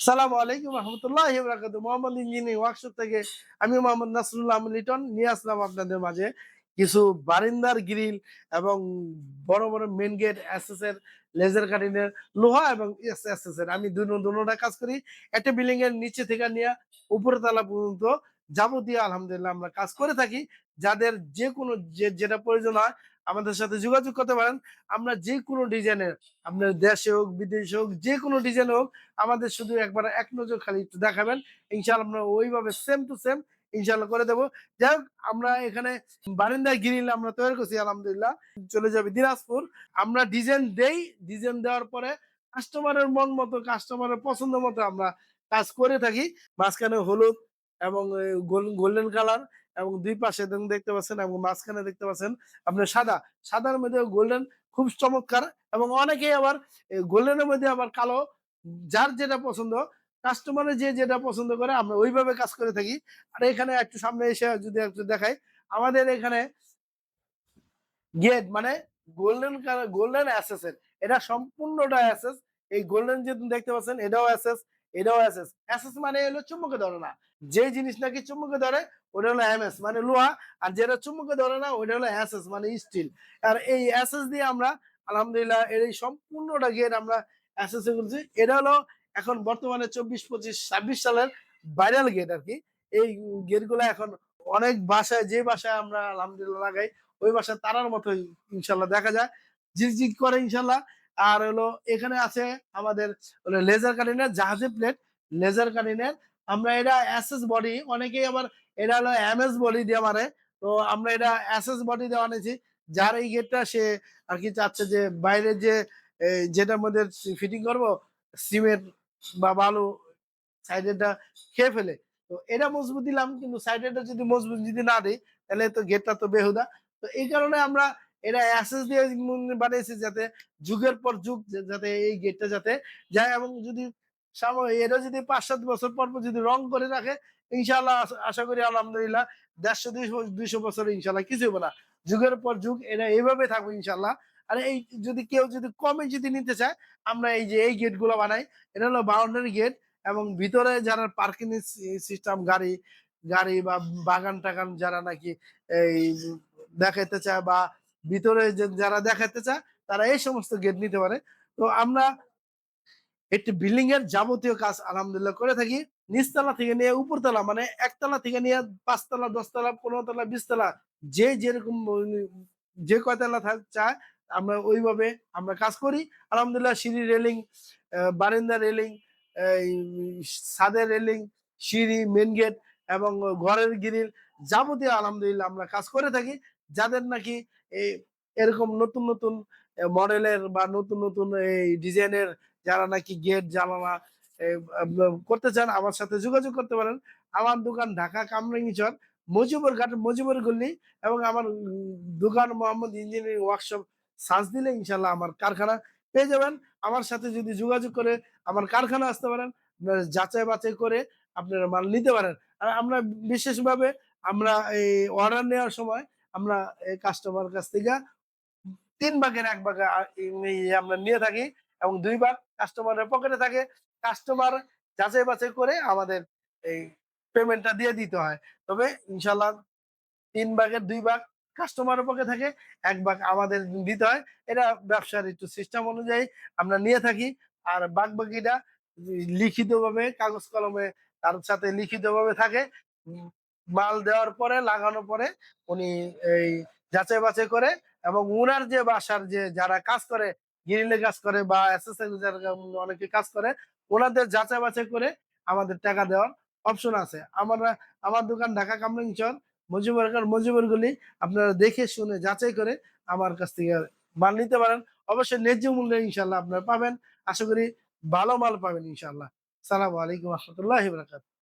সালামু আলাইকুম রহমতুল্লাহি ওয়া বারাকাতুহু। মোহাম্মদ ইঞ্জিনিয়ারিং ওয়ার্কশপ থেকে আমি মোহাম্মদ নাসরুল্লাহ লিটন নিয়ে আসলাম আপনাদের মাঝে কিছু বারিন্দার গ্রিল এবং বড় বড় মেন গেট এসএস এর লেজার কাটিং এর লোহা এবং এসএস এর আমি দুটোটা কাজ করি। একটা বিল্ডিং এর নিচে থেকে নিয়ে উপরে তলা পর্যন্ত যাবতীয় আলহামদুলিল্লাহ আমরা কাজ করে থাকি। যাদের যে কোনো যেটা প্রয়োজন হয় আমাদের সাথে যোগাযোগ করতে পারেন। আমরা যে কোনো ডিজাইনের, আপনার দেশে হোক বিদেশে হোক, যে কোনো ডিজাইন হোক, আমাদের শুধু একবার এক নজর খালি একটু দেখাবেন, ইনশাআল্লাহ আমরা ওইভাবে সেম টু সেম ইনশাআল্লাহ করে দেবো। যাই হোক, আমরা এখানে বারিন্দার গ্রিল আমরা তৈরি করছি আলহামদুলিল্লাহ। চলে যাবে দিনাজপুর। আমরা ডিজাইন দেই, ডিজাইন দেওয়ার পরে কাস্টমারের মন মতো, কাস্টমারের পছন্দ মতো আমরা কাজ করে থাকি। মাঝখানে হলুদ এবং গোল্ডেন কালার এবং দুই পাশে দেখতে পাচ্ছেন এবং মাঝখানে দেখতে পাচ্ছেন আপনার সাদা, সাদার মধ্যে গোল্ডেন, খুব চমৎকার। এবং অনেকেই আবার গোল্ডেনের মধ্যে আবার কালো, যার যেটা পছন্দ, কাস্টমারের যে যেটা পছন্দ করে আমরা ওইভাবে কাজ করে থাকি। আর এখানে একটু সামনে এসে যদি একটু দেখাই, আমাদের এখানে গেট মানে গোল্ডেন কালার, গোল্ডেন অ্যাসেস এর, এটা সম্পূর্ণটা অ্যাসেস। এই গোল্ডেন যে দেখতে পাচ্ছেন এটাও অ্যাসেস, এটাও অ্যাসেস। অ্যাসেস মানে হলো চুম্বকে ধরে না, যে জিনিস নাকি চুম্বকে ধরে ওটা হলো এমএস মানে লোহা, আর যেটা চুম্বকে ধরে না ওটা হলো অ্যাসেস মানে স্টিল। আর এই অ্যাসেস দিয়ে আমরা আলহামদুলিল্লাহ এর এই সম্পূর্ণটা গেট আমরা অ্যাসেস এ করছি। এটা হলো এখন বর্তমানে 24, 25, 26 সালের ভাইরাল গেট আর কি। এই গেট গুলা এখন অনেক বাসায়, যে বাসায় আমরা আলহামদুলিল্লাহ লাগাই ওই বাসা তারার মতোই ইনশাল্লাহ দেখা যায়, ঝিকঝিক করে ইনশাল্লাহ। আর হলো এখানে আছে আমাদের লেজার কাটিনের জাহাজে প্লেট, লেজার কাটিনের আমরা এটা এসএস বডি, অনেকেই আবার এটা হলো এমএস বডি দিয়ে মারে, তো আমরা এটা এসএস বডি দেওয়া নিয়েছি। যার এই গেটটা সে আর কি চাচ্ছে যে বাইরের যে যেটার মধ্যে ফিটিং করব সিমেন্ট বা বালু সাইডেরটা খেয়ে ফেলে, তো এটা মজবুত দিলাম, কিন্তু সাইডেরটা যদি মজবুত যদি না দিই তাহলে তো গেটটা তো বেহুদা। তো এই কারণে আমরা এটা অ্যাসেস দিয়ে বানিয়েছি, যাতে যুগের পর যুগ যাতে এই গেটটা যাতে যায়। এবং যদি এটা যদি 5-7 বছর পর পর যদি রং করে রাখে, ইনশাল্লাহ আশা করি আলহামদুলিল্লাহ 150-200 বছর ইনশাল্লাহ কিছু হবে না। যুগের পর যুগ এটা এইভাবে থাকবে ইনশাল্লাহ। আর এই যদি কেউ যদি কমে যদি নিতে চায়, আমরা এই যে এই গেট গুলো বানাই, এটা হলো বাউন্ডারি গেট। এবং ভিতরে যারা পার্কিং সিস্টেম, গাড়ি গাড়ি বা বাগান টাগান যারা নাকি এই দেখাইতে চায়, বা ভিতরে যারা দেখাইতে চায়, তারা এই সমস্ত গেট নিতে পারে। তো আমরা একটি বিল্ডিং এর যাবতীয় কাজ আলহামদুলিল্লাহ করে থাকি। নিচতলা থেকে নিয়ে উপরতলা, মানে একতলা থেকে নিয়ে 5 তলা, 10 তলা, 15 তলা, 20 তলা, যে যেরকম যে কয়তলা চায় আমরা ওইভাবে আমরা কাজ করি আলহামদুলিল্লাহ। সিঁড়ি রেলিং, বারান্দা রেলিং, এই ছাদের রেলিং, সিঁড়ি, মেন গেট এবং ঘরের গ্রিল, যাবতীয় আলহামদুলিল্লাহ আমরা কাজ করে থাকি। যাদের নাকি এই এরকম নতুন নতুন মডেলের বা নতুন নতুন এই ডিজাইনের যারা নাকি গেট জানালা করতে চান, আমার সাথে যোগাযোগ করতে পারেন। আমার দোকান ঢাকা কামরাঙ্গীচর, মজিবুর ঘাট, মজিবুর গল্লি। এবং আমার দোকান মোহাম্মদ ইঞ্জিনিয়ারিং ওয়ার্কশপ সার্চ দিলে ইনশাল্লাহ আমার কারখানা পেয়ে যাবেন। আমার সাথে যদি যোগাযোগ করে আমার কারখানা আসতে পারেন, আপনারা যাচাই বাছাই করে আপনারা মাল নিতে পারেন। আর আমরা বিশেষভাবে আমরা এই অর্ডার নেওয়ার সময় আমরা কাস্টমার কাছ থেকে 3 ভাগের 1 ভাগ আমরা নিয়ে থাকি এবং 2 ভাগ কাস্টমারের পকেটে থাকে। কাস্টমার যাচাই বাছাই করে আমাদের এই পেমেন্টটা দিয়ে দিতে হয়। তবে ইনশাল্লাহ 3 ভাগের 2 ভাগ কাস্টমারের পক্ষে থাকে, 1 ভাগ আমাদের দিতে হয়। এটা ব্যবসার একটু সিস্টেম অনুযায়ী আমরা নিয়ে থাকি। আর বাদবাকিটা লিখিতভাবে কাগজ কলমে তার সাথে লিখিতভাবে থাকে। উম মাল দেওয়ার পরে, লাগানোর পরে উনি এই যাচাই বাছাই করে এবং উনার যে বাসার যে যারা কাজ করে, গ্রিলে কাজ করে বা অ্যাসেসরি যারা অনেকে কাজ করে, ওনাদের যাচাই বাছাই করে আমাদের টাকা দেওয়ার অপশন আছে। আমার দোকান ঢাকা কামরাঙ্গীচর, মজিবর গলি। আপনারা দেখে শুনে যাচাই করে আমার কাছ থেকে মাল নিতে পারেন। অবশ্যই ন্যায্য মূল্যে ইনশাল্লাহ আপনারা পাবেন। আশা করি ভালো মাল পাবেন ইনশাল্লাহ। সালামু আলাইকুম রহমতুল্লাহ বারাকাতুহু।